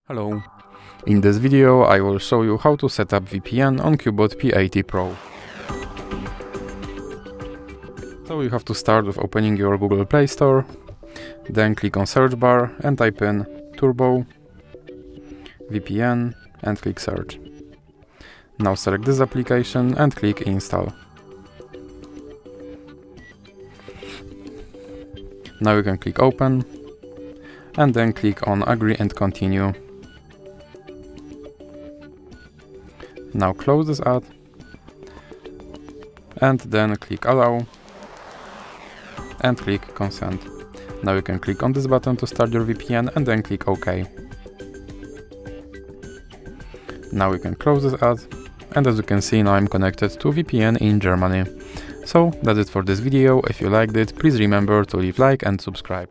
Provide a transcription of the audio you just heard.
Hello. In this video I will show you how to set up VPN on CUBOT P80 Pro. So you have to start with opening your Google Play Store, then click on search bar and type in Turbo VPN and click search. Now select this application and click install. Now you can click open and then click on agree and continue. Now close this ad and then click allow and click consent. Now you can click on this button to start your VPN and then click OK. Now you can close this ad, and as you can see now I'm connected to VPN in Germany. So that's it for this video. If you liked it, please remember to leave like and subscribe.